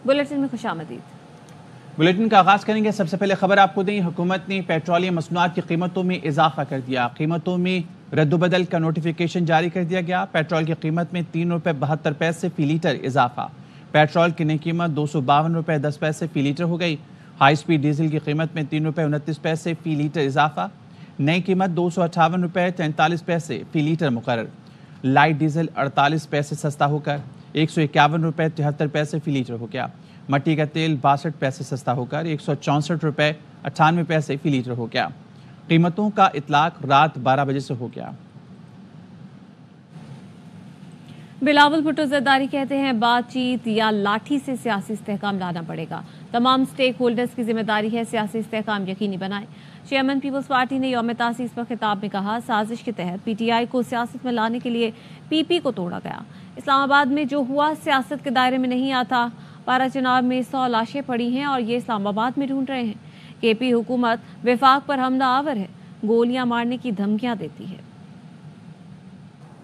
Bulletin में खुशामदीद। Bulletin का आगाज करेंगे। सबसे पहले खबर आपको दें, हुकूमत ने पेट्रोलियम मसनूआत की कीमतों में इजाफा कर दिया। कीमतों में रद्दबदल का नोटिफिकेशन जारी कर दिया गया। पेट्रोल की कीमत में ₹3.72 फी लीटर इजाफा। पेट्रोल की नई कीमत ₹252.10 फी लीटर हो गई। हाई स्पीड डीजल की कीमत में ₹3.29 फी लीटर इजाफा। नई कीमत ₹258.43 फी लीटर मुकर्रर। लाइट डीजल 48 पैसे सस्ता होकर ₹151.73 फी लीटर हो गया। मट्टी का तेल 62 पैसे सस्ता होकर ₹164.98 फी लीटर हो गया। कीमतों का इतलाक रात 12 बजे से हो गया। बिलावल भुट्टो जरदारी कहते हैं बातचीत या लाठी से सियासी इस्तेहकाम लाना पड़ेगा। तमाम स्टेक होल्डर्स की जिम्मेदारी है सियासी इस्तेहकाम यकीनी बनाएं। चेयरमैन पीपल्स पार्टी ने यौम तासीस पर खिताब में कहा, साजिश के तहत पीटीआई को सियासत में लाने के लिए पीपी को तोड़ा गया। इस्लामाबाद में जो हुआ सियासत के दायरे में नहीं आता। पारा चुनाव में 100 लाशें पड़ी हैं और ये इस्लामाबाद में ढूंढ रहे हैं। केपी हुकूमत विफाक पर हमला आवर है, गोलियां मारने की धमकियां देती है।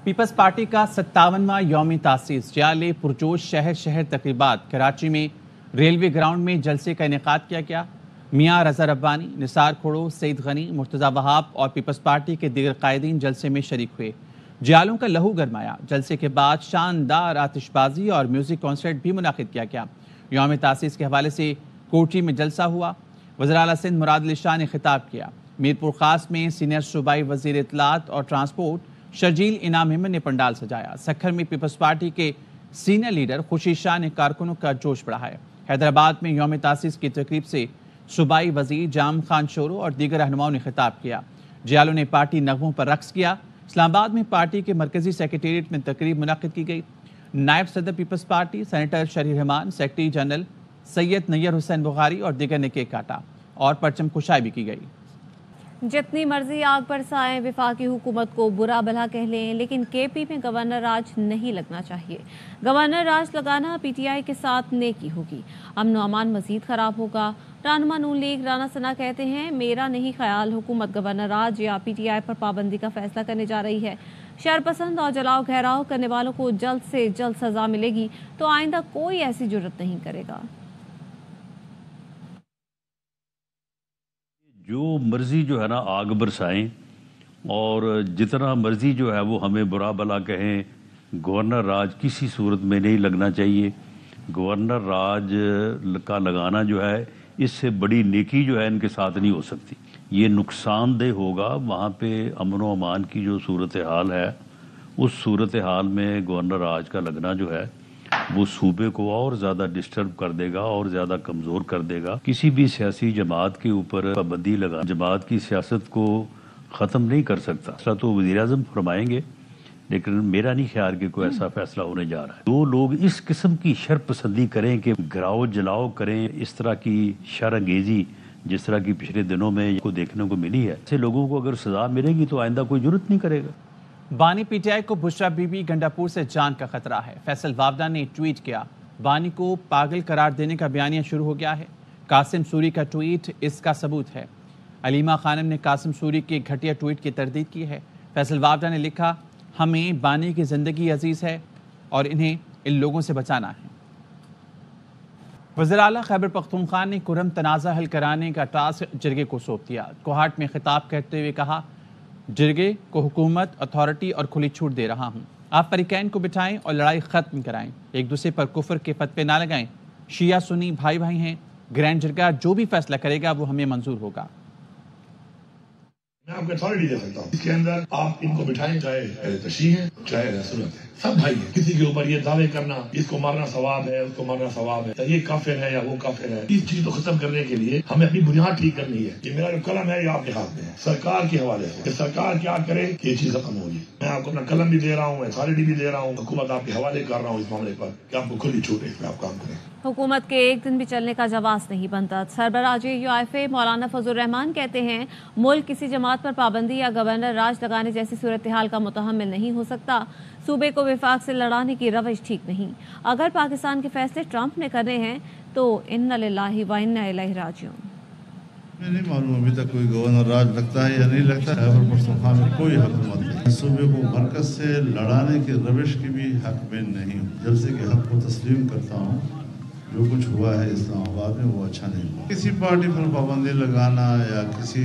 पीपल्स पार्टी का 57वां यौम तासीस जाले पुरजोश शहर शहर तकरीबात। कराची में रेलवे ग्राउंड में जलसे का इनेकाद किया गया। मियां रजा रब्बानी, निसार खोड़ो, सईद गनी, मुर्तजा वहाब और पीपल्स पार्टी के दीगर कायदीन जलसे में शरीक हुए। जियालों का लहू गरमाया। जलसे के बाद शानदार आतिशबाजी और म्यूजिक कॉन्सर्ट भी मुनाकिद किया गया। यौम तासीस के हवाले से कोठी में जलसा हुआ। वज़ीर आला सिंध मुराद अली शाह ने खिताब किया। मीरपुर खास में सीनियर सूबाई वजीर इत्तलात और ट्रांसपोर्ट शर्जील इनाम अहमद ने पंडाल सजाया। सखर में पीपल्स पार्टी के सीनियर लीडर खुर्शीद शाह ने कारकुनों का जोश बढ़ाया। हैदराबाद में यौम तासीस की तकरीब से सूबाई वजीर जाम खान शोरो और दीगर रहनुमाओं ने खिताब किया। जियालों ने पार्टी नगमों पर रक्स किया। इस्लामाबाद में पार्टी के मरकजी सेक्रेटेरिएट में तकरीब मुनाकिद की गई। नायब सदर पीपल्स पार्टी सेनेटर शरीर रहमान, सेक्रेटरी जनरल सैयद नैयर हुसैन बुखारी और दीगर ने केक काटा और परचम कुशाई भी की गई। जितनी मर्जी आग बरसाएं, विफाकी हुकूमत को बुरा भला कह लें, लेकिन केपी में गवर्नर राज नहीं लगना चाहिए। गवर्नर राज लगाना पीटीआई के साथ नेकी होगी, अमन अमान मजीद खराब होगा। रहनुमा नून लीग राना सना कहते हैं, मेरा नहीं ख्याल हुकूमत गवर्नर राज या पीटीआई पर पाबंदी का फैसला करने जा रही है। शरपसंद और जलाओ घेराव करने वालों को जल्द से जल्द सजा मिलेगी तो आइंदा कोई ऐसी जुर्रत नहीं करेगा। जो मर्जी जो है ना आग बरसाएं और जितना मर्जी जो है वो हमें बुरा भला कहें, गवर्नर राज किसी सूरत में नहीं लगना चाहिए। गवर्नर राज का लगाना जो है इससे बड़ी नेकी जो है इनके साथ नहीं हो सकती। ये नुकसानदेह होगा। वहाँ पे अमन व अमान की जो सूरत हाल है, उस सूरत हाल में गवर्नर राज का लगना जो है वो सूबे को और ज़्यादा डिस्टर्ब कर देगा और ज़्यादा कमज़ोर कर देगा। किसी भी सियासी जमात के ऊपर पाबंदी लगा जमात की सियासत को ख़त्म नहीं कर सकता। फैसला तो वज़ीर आज़म फरमाएंगे, लेकिन मेरा नहीं ख्याल कि कोई ऐसा फैसला होने जा रहा है। दो लोग इस किस्म की शर पसंदी करें कि गिराओ जलाओ करें, इस तरह की शर अंगेज़ी जिस तरह की पिछले दिनों में को देखने को मिली है, ऐसे लोगों को अगर सज़ा मिलेगी तो आइंदा कोई जरूरत नहीं करेगा। बानी पीटीआई को बुशरा बीबी गंडापुर से जान का खतरा है। फैसल वावदा ने ट्वीट किया, बानी को पागल करार देने का बयानिया शुरू हो गया है। कासिम सूरी का ट्वीट इसका सबूत है। अलीमा खानम ने कासिम सूरी के घटिया ट्वीट की तरदीद की है। फैसल वावदा ने लिखा, हमें बानी की ज़िंदगी अजीज़ है और इन्हें इन लोगों से बचाना है। वज़ीर आला खैबर पख्तूनख्वा ने कुरम तनाज़ा हल कराने का टास्क जिरगे को सौंप दिया। कोहाट में खिताब करते हुए कहा, जिरगे को हुकूमत, अथॉरिटी और खुली छूट दे रहा हूँ। आप फरीकैन को बिठाएं और लड़ाई ख़त्म कराएं। एक दूसरे पर कुफर के फतवे ना लगाएं। शिया सुन्नी भाई भाई हैं। ग्रैंड जिरगा जो भी फैसला करेगा वो हमें मंजूर होगा। मैं आपको अथॉरिटी दे सकता हूँ, इसके अंदर आप इनको बिठाएं, चाहे तशरीह है चाहे रसूलत है, सब भाई है। किसी के ऊपर ये दावे करना इसको मारना सवाब है, उसको मारना सवाब है, या ये काफिर है या वो काफिर है, इस चीज को खत्म करने के लिए हमें अपनी बुनियाद ठीक करनी है। ये मेरा जो कलम है ये आपके हाथ में है, सरकार के हवाले से। सरकार क्या करे कि ये चीज खत्म होगी। मैं आपको अपना कलम भी दे रहा हूँ, अथॉरिटी भी दे रहा हूँ, हुकूमत आपके हवाले कर रहा हूँ इस मामले पर कि आपको खुली छूट है, इसमें आप काम करें। हुकूमत के एक दिन भी चलने का जवाब नहीं बनता। सरबराह यूआईएफए मौलाना फजल रहमान कहते हैं, मुल्क किसी जमात पर पाबंदी या गवर्नर राज लगाने जैसी सूरत हाल का मुतहम्मिल नहीं हो सकता। सूबे को विफाक से लड़ाने की रवश ठीक नहीं। अगर पाकिस्तान के फैसले ट्रंप ने करने हैं तो इन्ना लिल्लाहि व इन्ना इलैहि राजिऊन। मैं नहीं मालूम अभी तक कोई गवर्नर राज लगता है या नहीं लगता है। खैबर पख्तूनख्वा में कोई हुकूमत नहीं। सूबे को बरकत से लड़ाने की रविश की भी हक में नहीं हूँ। जलसे के हक को तस्लीम करता हूँ, जो कुछ हुआ है इस्लामाबाद में वो अच्छा नहीं हुआ। किसी पार्टी पर पाबंदी लगाना या किसी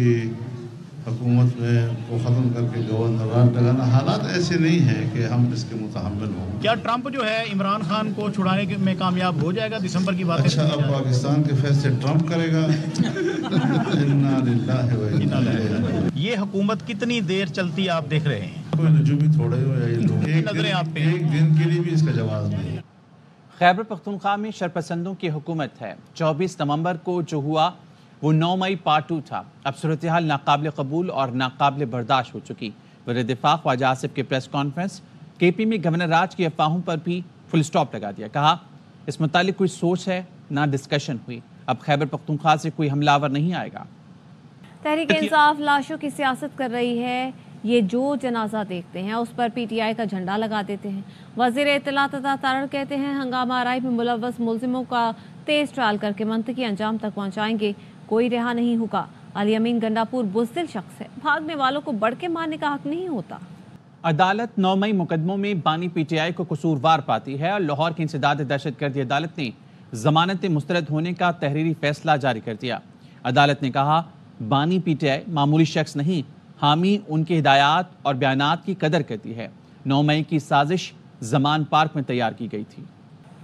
हुकूमत में को ख़त्म करके गवर्नर राज लगाना, हालात ऐसे नहीं हैं कि हम इसके मुतहम्मिल हों। क्या ट्रंप जो है इमरान खान को छुड़ाने में कामयाब हो जाएगा? दिसंबर की बात। अच्छा, अब पाकिस्तान के फैसले ट्रंप करेगा? इन्ना लिल्लाहि व इन्ना इलैहि राजिऊन। ये हुकूमत कितनी देर चलती आप देख रहे हैं? कोई नजूमी थोड़े हो या ये लोग, एक दिन के लिए भी इसका जवाब नहीं। खैबर पख्तूनख्वा में शरपसंदों की हुकूमत है। 24 नवंबर को जो हुआ वो 9 मई पार्ट 2 था। अब सूरत हाल नाकाबिल कबूल और नाकाबिल बर्दाश्त हो चुकी। वज़ीर दिफा ख्वाजा आसिफ की प्रेस कॉन्फ्रेंस। केपी में गवर्नर राज की अफवाहों पर भी फुल स्टॉप लगा दिया। कहा इस मुतालिक कोई सोच है ना डिस्कशन हुई। अब खैबर पख्तूनख्वा से कोई हमलावर नहीं आएगा। तहरीक इंसाफ लाशों की सियासत कर रही है। ये जो जनाजा देखते हैं उस पर पीटीआई का झंडा लगा देते हैं। वज़ीर इत्तलात अता तारड़ कहते हैं हंगामा आराई में मुलव्वस मुलजिमों का तेज ट्रायल करके मंतकी अंजाम तक पहुंचाएंगे। कोई रिहा नहीं होगा। अली अमीन गंडापुर बुज़दिल शख्स है, भागने वालों को बढ़ के मारने का हक नहीं होता। अदालत 9 मई मुकदमों में बानी पीटीआई को कसूरवार पाती है और लाहौर की इंसदाद दहशतगर्दी अदालत ने जमानत मुस्तरद होने का तहरीरी फैसला जारी कर दिया। अदालत ने कहा बानी पीटीआई मामूली शख्स नहीं, हामी उनके हिदायत और बयानात की कदर करती है। 9 मई की साजिश जमान पार्क में तैयार की गई थी।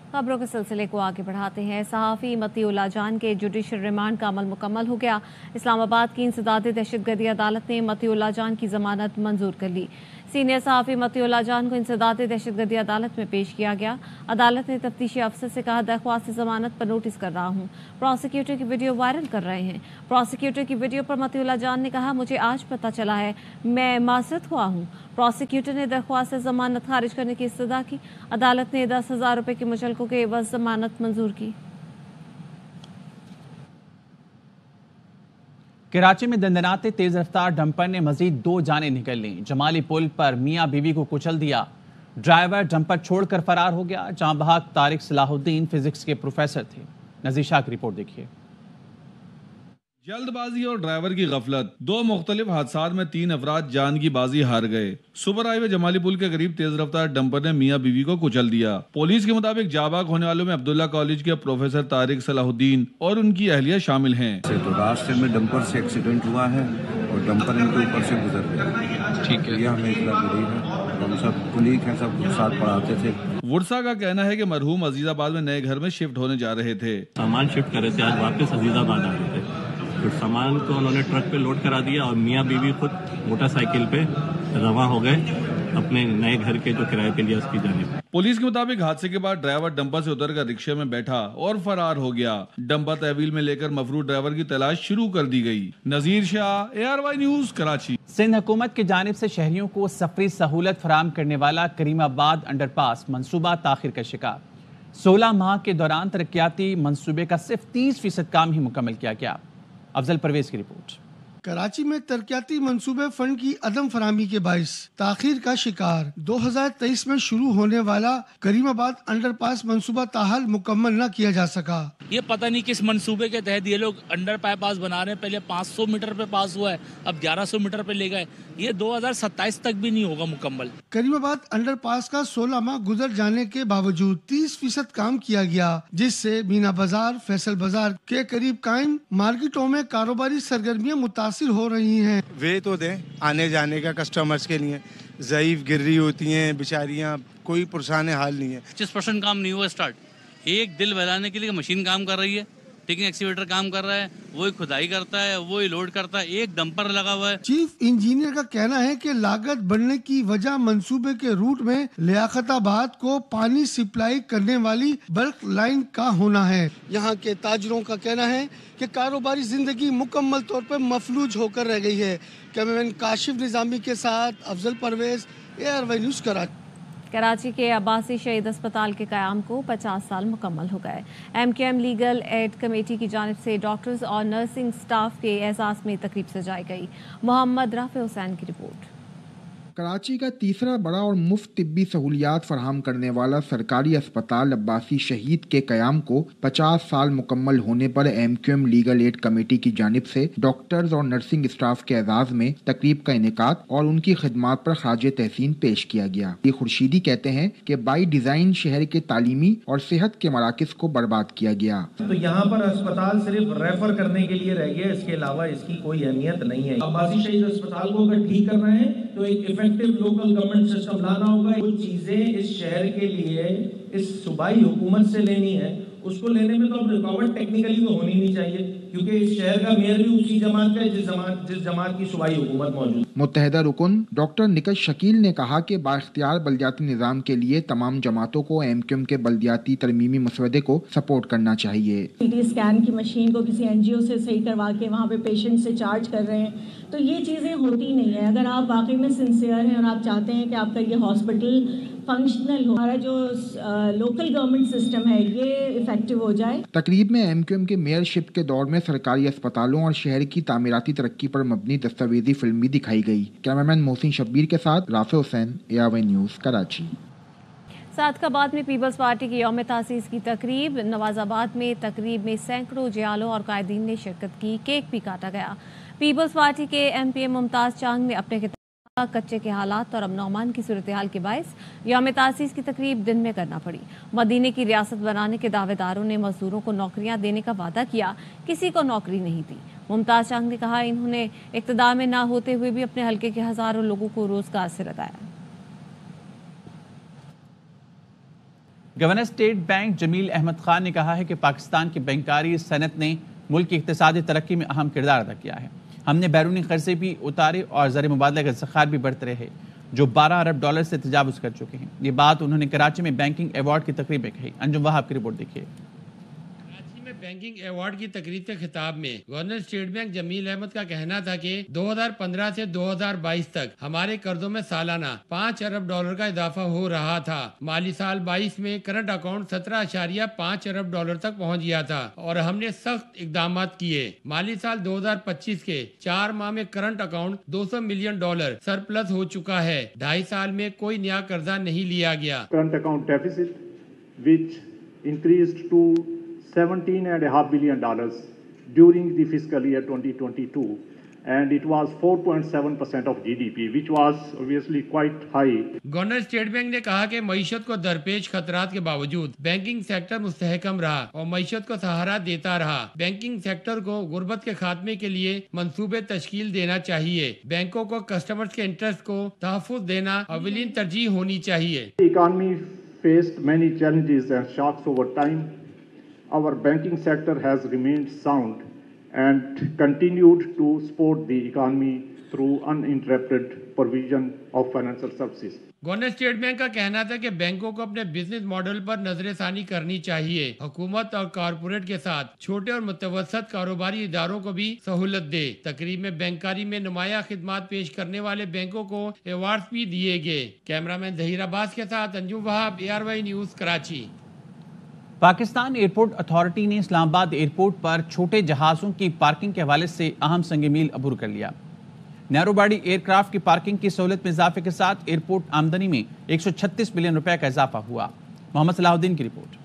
खबरों के सिलसिले को आगे बढ़ाते हैं। सहाफ़ी मतीउल्लाह जान के जुडिशल रिमांड का अमल मुकम्मल हो गया। इस्लामाबाद की इंसदाद दहशतगर्दी अदालत ने मतीउल्लाह जान की जमानत मंजूर कर ली। सीनियर सहाफ़ी मतीउल्लाह जान को इंसदाद दहशतगर्दी अदालत में पेश किया गया। अदालत ने तफ्तीशी अफसर से कहा दरख्वास्त जमानत पर नोटिस कर रहा हूँ। प्रोसिक्यूटर की वीडियो वायरल कर रहे हैं। प्रोसिक्यूटर की वीडियो पर मतीउल्लाह जान ने कहा मुझे आज पता चला है, मैं मासरत हुआ हूँ। प्रोसिक्यूटर ने दरख्वास्त जमानत खारिज करने की इस्तदा की। अदालत ने 10,000 रुपए के मुचलकों के एवज जमानत मंजूर की। कराची में दंदनाते तेज रफ्तार डंपर ने मजीद 2 जानें निकल लीं। जमाली पुल पर मियां बीवी को कुचल दिया। ड्राइवर डंपर छोड़कर फरार हो गया। जहां बहाक तारिक सलाहुद्दीन फिजिक्स के प्रोफेसर थे। नजीर शाह की रिपोर्ट देखिए। जल्दबाजी और ड्राइवर की गफलत, 2 मुख्तलिफ हादसात में 3 अफराद जान की बाजी हार गए। सुपर हाईवे जमाली पुल के करीब तेज रफ्तार डंपर ने मियां बीवी को कुचल दिया। पुलिस के मुताबिक जाबाक होने वालों में अब्दुल्ला कॉलेज के प्रोफेसर तारिक सलाहुद्दीन और उनकी अहलिया शामिल हैं। तो रास्ते में डंपर से एक्सीडेंट हुआ है और डंपर इनके ऊपर से गुजर गया। ठीक है, यह हमें इतला मिली है। हम सब कुलीग हैं, सब साथ पढ़ाते थे। वर्षा का कहना है कि मरहूम अजीजाबाद में नए घर में शिफ्ट होने जा रहे थे। सामान शिफ्ट कर रहे थे, आज वापस अजीजाबाद आ रहे थे। तो सामान को उन्होंने ट्रक पे लोड करा दिया और मियाँ बीवी खुद मोटरसाइकिल पे रवा हो गए अपने नए घर के जो किराए पे लिया उसकी जानिब। पुलिस के मुताबिक हादसे के बाद ड्राइवर डंपर से उतरकर रिक्शे में बैठा और फरार हो गया। डंपर तहवील में लेकर मफरूर ड्राइवर की तलाश शुरू कर दी गई। नजीर शाह, ARY न्यूज, कराची। सिंध हुकूमत की जानिब से शहरियों को सफरी सहूलत फराहम करने वाला करीमाबाद अंडरपास मंसूबा ताखिर का शिकार। 16 माह के दौरान तरक्याती मंसूबे का सिर्फ 30% काम ही मुकम्मल किया गया। अफजल परवेज की रिपोर्ट। कराची में तरक्याती मंसूबे फंड की अदम फराहमी के बाइस ताखीर का शिकार। 2023 में शुरू होने वाला करीमाबाद अंडरपास मंसूबा ताहाल मुकम्मल न किया जा सका। ये पता नहीं किस मंसूबे के तहत ये लोग अंडर पास बना रहे हैं। पहले 500 मीटर पे पास हुआ है, अब 1100 मीटर पे ले गए। ये 2027 तक भी नहीं होगा मुकम्मल। करीमाबाद अंडरपास का 16 माह गुजर जाने के बावजूद 30% काम किया गया, जिससे मीना बाजार, फैसल बाजार के करीब कायम मार्केटों में कारोबारी सरगर्मियां मुतासिर हो रही हैं। वे तो दें आने जाने का कस्टमर्स के लिए, ज़ईफ गिर रही होती हैं बेचारियां, कोई परेशान हाल नहीं है। 25% काम नहीं हुआ स्टार्ट। एक दिल बहलाने के लिए मशीन काम कर रही है, टेकिंग एक्सीवेटर काम कर रहा है, वही खुदाई करता है, वही लोड करता है, एक डंपर लगा हुआ है। चीफ इंजीनियर का कहना है कि लागत बढ़ने की वजह मंसूबे के रूट में लियाकताबाद को पानी सप्लाई करने वाली बल्क लाइन का होना है। यहाँ के ताजरों का कहना है कि कारोबारी जिंदगी मुकम्मल तौर पर मफलूज होकर रह गई है। कैमरामैन काशिफ निजामी के साथ अफजल परवेज, ARY न्यूज, कराची। कराची के अब्बासी शहीद अस्पताल के क़याम को 50 साल मुकम्मल हो गए। MKM लीगल एड कमेटी की जानिब से डॉक्टर्स और नर्सिंग स्टाफ के एजाज़ में तकरीब सजाई गई। मोहम्मद राफे हुसैन की रिपोर्ट। کراچی کا تیسرا بڑا اور مفت طبی سہولیات فراہم کرنے والا سرکاری اسپتال عباسی شہید کے قیام کو 50 سال مکمل ہونے پر MQM لیگل ایڈ کمیٹی کی جانب سے ڈاکٹرز اور نرسنگ اسٹاف کے اعزاز میں تقریب کا انعقاد اور ان کی خدمات پر خراج تحسین پیش کیا گیا۔ یہ خورشیدی کہتے ہیں کہ بائی ڈیزائن شہر کے تعلیمی اور صحت کے مراکز کو برباد کیا گیا۔ تو یہاں پر اسپتال صرف ریفر کرنے کے لیے رہ گیا، اس کے علاوہ اس کی کوئی اہمیت نہیں ہے۔ عباسی شہید اسپتال کو اگر ٹھیک کرنا ہے تو ایک افیکٹو لوکل گورنمنٹ سسٹم لانا ہوگا۔ کچھ چیزیں اس شہر کے لیے اس صوبائی حکومت سے لینی ہے، اس کو لینے میں تو اب رکاوٹ ٹیکنیکلی تو ہونی نہیں چاہیے، کیونکہ اس شہر کا میئر بھی اسی جماعت کا ہے جس جماعت کی صوبائی حکومت موجود۔ متحدہ رکن ڈاکٹر نکش شکیل نے کہا کہ بااختیار بلدیاتی نظام کے لیے تمام جماعتوں کو MQM کے بلدیاتی ترمیمی مسودے کو سپورٹ کرنا چاہیے۔ CT اسکین کی مشین کو کسی NGO سے صحیح کروا کے وہاں پہ پیشنٹ سے چارج کر رہے ہیں، تو یہ چیزیں ہوتی نہیں ہیں۔ اگر آپ واقعی میں سنسیئر ہیں اور آپ چاہتے ہیں کہ آپ کا یہ ہاسپٹل فنکشنل ہو، ہمارا جو لوکل گورنمنٹ سسٹم ہے یہ افیکٹو ہو جائے۔ تقریب میں MQM کے میئر شپ کے دور میں سرکاری اسپتالوں اور شہر کی تعمیراتی ترقی پر مبنی دستاویزی فلم بھی دکھائی گئی۔ کیمرامین محسن شبیر کے ساتھ رافع حسین، ARY نیوز، کراچی۔ صادقآباد میں پیپلز پارٹی کی یوم تاسیس کی تقریب، نواز آباد میں تقریب میں سینکڑوں جیالوں اور قائدین نے شرکت کی، کیک بھی کاٹا گیا۔ پیپلز پارٹی کے MP ممتاز چانگ نے اپنے کچے کے حالات اور امن و امان کی صورتحال کے باعث یوم تاسیس کی تقریب دن میں کرنا پڑی۔ مدینے کی ریاست بنانے کے دعوے داروں نے مزدوروں کو نوکریاں دینے کا وعدہ کیا، کسی کو نوکری نہیں دی۔ ممتاز چانگ نے کہا انہوں نے اقتدار میں نہ ہوتے ہوئے بھی اپنے حلقے کے ہزاروں لوگوں کو روزگار سے لگایا۔ گورنر اسٹیٹ بینک جمیل احمد خان نے کہا ہے کہ پاکستان کی بینکاری صنعت نے ملک کی اقتصادی ترقی میں اہم کردار ادا کیا ہے۔ ہم نے بیرونی قرضے بھی اتارے اور زر مبادلہ کا ذخائر بھی بڑھتے رہے، جو $12 ارب سے تجاوز کر چکے ہیں۔ یہ بات انہوں نے کراچی میں بینکنگ ایوارڈ کی تقریب میں کہی۔ انجم وہاب کی رپورٹ دیکھیے۔ بینکنگ ایوارڈ کی تقریب کے خطاب میں گورنر اسٹیٹ بینک جمیل احمد کا کہنا تھا کہ 2015 سے 2022 تک ہمارے قرضوں میں سالانہ $5 ارب کا اضافہ ہو رہا تھا۔ مالی سال 22 میں کرنٹ اکاؤنٹ 17.5 ارب تک پہنچ گیا تھا اور ہم نے سخت اقدامات کیے۔ مالی سال 2025 کے 4 ماہ میں کرنٹ اکاؤنٹ $200 ملین سرپلس ہو چکا ہے۔ 2.5 سال میں کوئی نیا قرضہ نہیں لیا گیا۔ Current account deficit which increased to $17.5 billion during the fiscal year 2022, and it was 4.7% of GDP, which was obviously quite high. Governor state bank نے کہا کہ معیشت کو درپیش خطرات کے باوجود بینکنگ سیکٹر مستحکم رہا اور معیشت کو سہارا دیتا رہا۔ بینکنگ سیکٹر کو غربت کے خاتمے کے لیے منصوبے تشکیل دینا چاہیے۔ بینکوں کو کسٹمرز کے انٹرسٹ کو تحفظ دینا اولین ترجیح ہونی چاہیے۔ The economy faced many challenges and shocks over time. Our banking sector has remained sound and continued to support the economy through uninterrupted provision of financial services. Governor state bank کا کہنا تھا کہ بینکوں کو اپنے بزنس ماڈل پر نظر ثانی کرنی چاہیے۔ حکومت اور کارپوریٹ کے ساتھ چھوٹے اور متوسط کاروباری اداروں کو بھی سہولت دے۔ تقریب میں بینکاری میں نمایاں خدمات پیش کرنے والے بینکوں کو ایوارڈز بھی دیے گئے۔ کیمرامین ظہیر عباس کے ساتھ انجم وہاب، ARY news, Karachi. Pakistan airport authority نے اسلام آباد ایئرپورٹ پر چھوٹے جہازوں کی پارکنگ کے حوالے سے اہم سنگ میل عبور کر لیا۔ نیرو باڈی ایئر کرافٹ کی پارکنگ کی سہولت میں اضافے کے ساتھ ایئرپورٹ آمدنی میں $136 ملین کا اضافہ ہوا۔ محمد صلاح الدین کی رپورٹ۔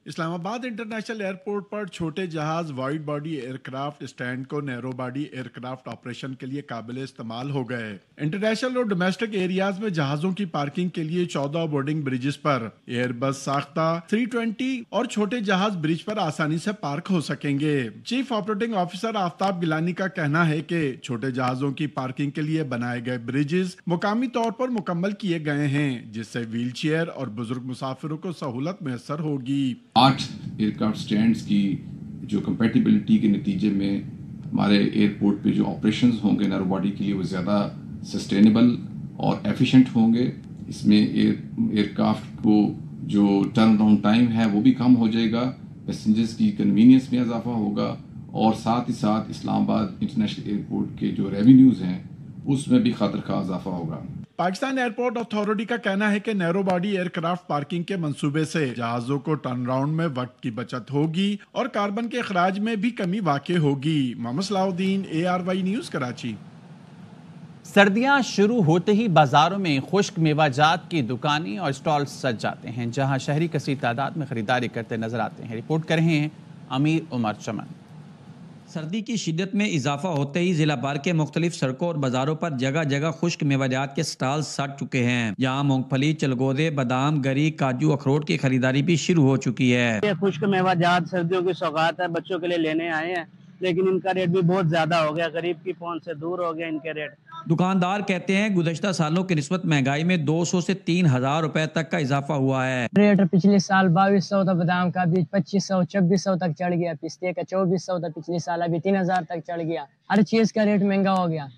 اسلام آباد انٹرنیشنل ایئرپورٹ پر چھوٹے جہاز wide body aircraft stand کو narrow body aircraft operation کے لیے قابل استعمال ہو گئے۔ انٹرنیشنل اور ڈومیسٹک ایریاز میں جہازوں کی پارکنگ کے لیے 14 بورڈنگ بریجز پر ایئر بس ساختہ 320 اور چھوٹے جہاز برج پر آسانی سے پارک ہو سکیں گے۔ چیف آپریٹنگ آفیسر آفتاب گیلانی کا کہنا ہے کہ چھوٹے جہازوں کی پارکنگ کے لیے بنائے گئے بریجز مقامی طور پر مکمل کیے گئے ہیں، جس سے ویل چیئر اور بزرگ مسافروں کو سہولت میسر ہوگی۔ 8 ایئرکرافٹ سٹینڈز کی جو کمپیٹیبلٹی کے نتیجے میں ہمارے ایئرپورٹ پہ جو آپریشنز ہوں گے نیرو باڈی کے لیے وہ زیادہ سسٹینیبل اور ایفیشینٹ ہوں گے۔ اس میں ایئرکرافٹ کو جو ٹرن اراؤنڈ ٹائم ہے وہ بھی کم ہو جائے گا، پیسنجرز کی کنوینئنس میں اضافہ ہوگا اور ساتھ ہی ساتھ اسلام آباد انٹرنیشنل ایئرپورٹ کے جو ریونیوز ہیں اس میں بھی خاطر خواہ اضافہ ہوگا۔ पाकिस्तान एयरपोर्ट अथॉरिटी का कहना है कि नैरो बॉडी एयरक्राफ्ट पार्किंग के मंसूबे से जहाजों को टर्न राउंड में वक्त की बचत होगी और कार्बन के अखराज में भी कमी वाक़ई होगी। Mohammad Salahuddin, ARY news, Karachi. सर्दियां शुरू होते ही बाजारों में खुश्क मेवाजात की दुकानें और स्टॉल सज जाते हैं, जहां शहरी कसी तादाद में खरीदारी करते नजर आते हैं। रिपोर्ट कर रहे हैं अमीर उमर चमन। सर्दी की शिद्दत में इजाफा होते ही जिला भर के मुख्तलिफ सड़कों और बाजारों पर जगह जगह खुश्क मेवाजात के स्टॉल सज चुके हैं, जहां मूंगफली, चलगोदे, बादाम, गरी, काजू, अखरोट की खरीदारी भी शुरू हो चुकी है। ये खुश्क मेवाजात सर्दियों की सौगात है, बच्चों के लिए लेने आए हैं, लेकिन इनका रेट भी बहुत ज्यादा हो गया, गरीब की पहुंच से दूर हो गया इनके रेट। दुकानदार कहते हैं गुज़श्ता सालों की निस्बत महंगाई में 200 से 3,000 रुपए तक का इजाफा हुआ है। रेट पिछले साल 2200 था, बादाम का भी 2500 2600 तक चढ़ गया, पिस्ते का 2400 था पिछले साल, अभी 3000 तक चढ़ गया। हर चीज का रेट महंगा हो गया,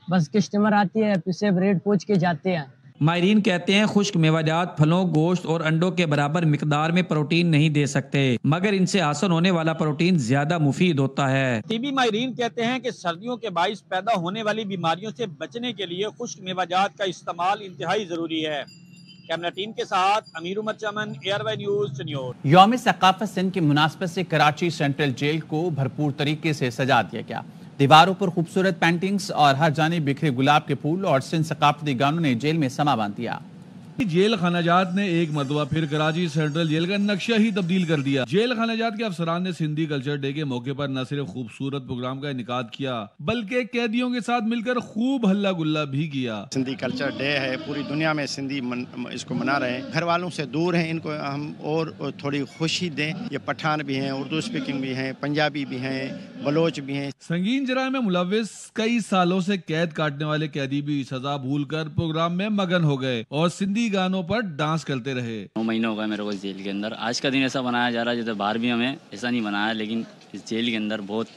बस कस्टमर आती है सिर्फ रेट पूछ के जाते हैं। माहिरीन कहते हैं खुश्क मेवाजात फलों, गोश्त और अंडों के बराबर मिकदार में प्रोटीन नहीं दे सकते, मगर इनसे हासिल होने वाला प्रोटीन ज्यादा मुफीद होता है। तिबी माहिरीन कहते हैं कि सर्दियों के बाइस पैदा होने वाली बीमारियों से बचने के लिए खुश्क मेवाजात का इस्तेमाल इंतहाई जरूरी है। कैमरा टीम के साथ अमीर उमर चमन, ARY न्यूज़, चनियोर। यौम सकाफत सिंध की मुनासबत से कराची सेंट्रल जेल को भरपूर तरीके से सजा दिया गया। दीवारों पर खूबसूरत पेंटिंग्स और हर जानिब बिखरे गुलाब के फूल और सिंध सकाफती गानों ने जेल में समा बांध दिया। जेल खानाजात ने एक मरतबा फिर कराची सेंट्रल जेल का नक्शा ही तब्दील कर दिया। जेल खानाजात के अफसरान ने सिंधी कल्चर डे के मौके पर न सिर्फ खूबसूरत प्रोग्राम का इनेकाद किया, बल्कि कैदियों के साथ मिलकर खूब हल्ला गुल्ला भी किया। सिंधी कल्चर डे है, पूरी दुनिया में सिंधी इसको मना रहे हैं। घर वालों से दूर हैं, इनको हम और थोड़ी खुशी दें। ये पठान भी हैं, उर्दू स्पीकिंग भी हैं, पंजाबी भी हैं, बलोच भी हैं। संगीन जराए में मुलविस कई सालों से कैद काटने वाले कैदी भी सजा भूलकर प्रोग्राम में मगन हो गए और सिंधी गानों पर डांस करते रहे। 9 महीने हो गए मेरे को जेल के अंदर। आज का दिन ऐसा बनाया जा रहा है जैसे बाहर भी हमें ऐसा नहीं बनाया, लेकिन इस जेल के अंदर बहुत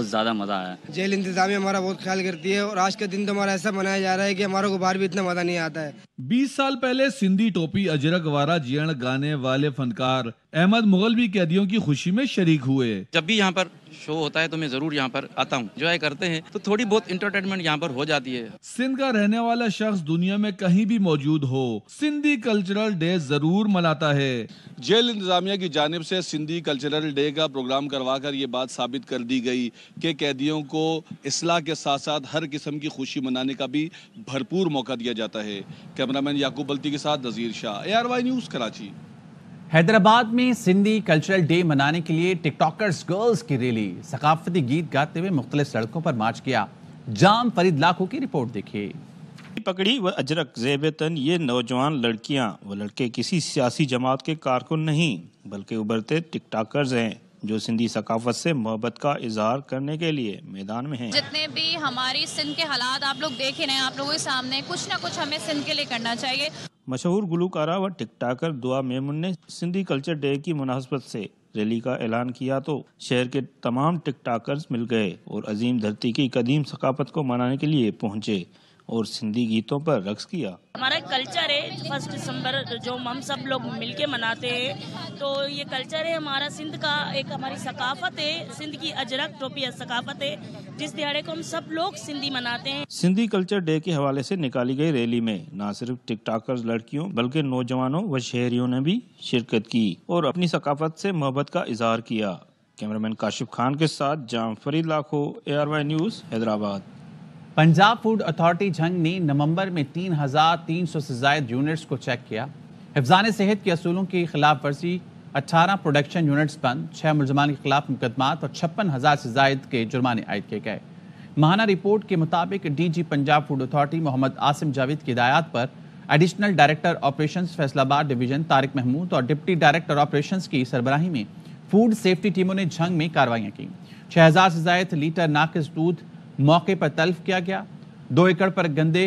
ज्यादा मजा आया। जेल इंतजामिया हमारा बहुत ख्याल करती है और आज का दिन तो हमारा ऐसा मनाया जा रहा है कि हमारे को बाहर भी इतना मजा नहीं आता है। 20 साल पहले सिंधी टोपी अजरक वारा जीण गाने वाले फनकार अहमद मुगल भी कैदियों की खुशी में शरीक हुए। जब भी यहाँ पर शो होता है तो मैं जरूर यहाँ पर आता हूँ, एंजॉय करते हैं, तो थोड़ी बहुत इंटरटेनमेंट यहाँ पर हो जाती है। सिंध का रहने वाला शख्स दुनिया में कहीं भी मौजूद हो, सिंधी कल्चरल डे जरूर मनाता है। जेल इंतजामिया की जानिब से सिंधी कल्चरल डे का प्रोग्राम करवा कर ये बात साबित कर दी गई कि कैदियों को इस्लाह के साथ साथ हर किस्म की खुशी मनाने का भी भरपूर मौका दिया जाता है। कैमरामैन याकूब बल्ती के साथ नज़ीर शाह, ARY न्यूज़, कराची। हैदराबाद में सिंधी कल्चरल डे मनाने के लिए टिकटॉकर्स गर्ल्स की रैली सकाफती गीत गाते हुए मुख्तलिफ सड़कों पर मार्च किया। जाम फरीद लाखों की रिपोर्ट देखिए। पगड़ी व अजरक ज़ेब-ए-तन ये नौजवान लड़कियां व लड़के किसी सियासी जमात के कारकुन नहीं, बल्कि उभरते टिकटॉकर्स हैं जो सिंधी सकाफत से मोहब्बत का इजहार करने के लिए मैदान में हैं। जितने भी हमारी सिंध के हालात आप लोग देख ही रहे हैं, आप लोगों के सामने कुछ ना कुछ हमें सिंध के लिए करना चाहिए। मशहूर गुलकारा व टिकटॉकर दुआ मेमुन ने सिंधी कल्चर डे की मुनासबत से रैली का ऐलान किया तो शहर के तमाम टिकटॉकर्स मिल गए और अजीम धरती की कदीम सकाफत को मनाने के लिए पहुंचे और सिंधी गीतों पर रक्स किया। हमारा कल्चर है 1 दिसंबर जो हम सब लोग मिलके मनाते हैं, तो ये कल्चर है हमारा सिंध का, एक हमारी सकाफत है, सिंध की अजरक टोपी सकाफत है, जिस दिहाड़े को हम सब लोग सिंधी मनाते हैं। सिंधी कल्चर डे के हवाले से निकाली गई रैली में न सिर्फ टिकटॉकर्स लड़कियों बल्कि नौजवानों व शहरियों ने भी शिरकत की और अपनी सकाफत से मोहब्बत का इजहार किया। कैमरामैन काशिफ खान के साथ जाम फरीद लाखो, ARY news, Hyderabad. Punjab food authority Jhang ने नवंबर में 3,300 से ज्यादा यूनिट्स को चेक किया। हिफ्ज़ान सेहत के असूलों की खिलाफ वर्जी 18 प्रोडक्शन यूनिट्स बंद, 6 मुलजमान के खिलाफ मुकदमात और 56,000 से ज्यादा के जुर्माने आयद किए गए। माहाना रिपोर्ट के मुताबिक DG Punjab food authority Mohammad Asim Javed की हिदायत पर additional director operations Faisalabad division Tariq Mahmood और डिप्टी डायरेक्टर ऑपरेशंस की सरबराही में फूड सेफ्टी टीमों ने झंग में कार्रवाइयाँ की। 6,000 से ज्यादा लीटर नाकिस दूध मौके पर तल्फ किया गया। 2 एकड़ पर गंदे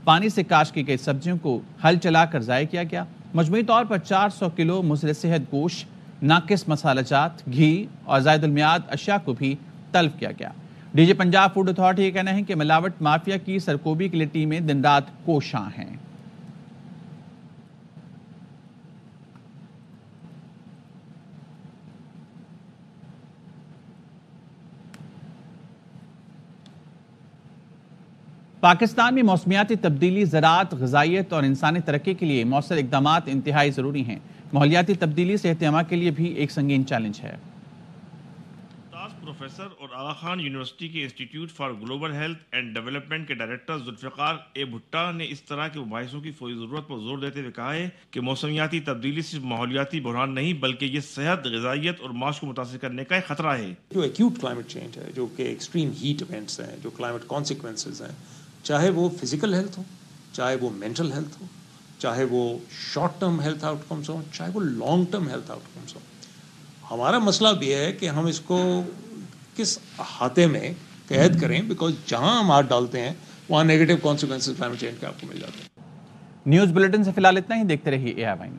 पानी से काश की गई सब्जियों को हल चलाकर ज़ाय किया गया। मजमूई तौर पर 400 किलो मुज़र सेहत गोश्त, नाकिस मसालाजात, घी और ज़ायदुल मियाद अशिया को भी तल्फ किया गया। DG पंजाब फूड अथॉरिटी का कहना है कि मिलावट माफिया की सरकोबी के लिए टीमें दिन रात कोशां हैं। پاکستان میں موسمیاتی تبدیلی، زراعت، غذائیت اور انسانی ترقی کے لیے مؤثر اقدامات انتہائی ضروری ہیں۔ ماحولیاتی تبدیلی صحت عامہ کے لیے بھی ایک سنگین چیلنج ہے۔ پروفیسر اور آغا خان یونیورسٹی کے institute for global health and development کے ڈائریکٹر ذوالفقار اے بھٹا نے اس طرح کے مباحثوں کی فوری ضرورت پر زور دیتے ہوئے کہا ہے کہ موسمیاتی تبدیلی صرف ماحولیاتی بحران نہیں بلکہ یہ صحت، غذائیت اور معاش کو متاثر کرنے کا ایک خطرہ ہے۔ جو ایکیوٹ کلائمیٹ چینج ہے، جو کہ ایکسٹریم ہیٹ ایونٹس ہیں، جو کلائمیٹ کانسیکوینسز ہیں، چاہے وہ فزیکل ہیلتھ ہو، چاہے وہ مینٹل ہیلتھ ہو، چاہے وہ short term health out comes ہوں، چاہے وہ long term health out comes ہوں، ہمارا مسئلہ بھی ہے کہ ہم اس کو کس احاطے میں قید کریں، بیکاز جہاں ہم ہاتھ ڈالتے ہیں وہاں نیگیٹو کانسیکوینسز کلائمیٹ چینج کے آپ کو مل جاتے ہیں۔ نیوز بلیٹن سے فی الحال اتنا ہی، دیکھتے رہیے AIY۔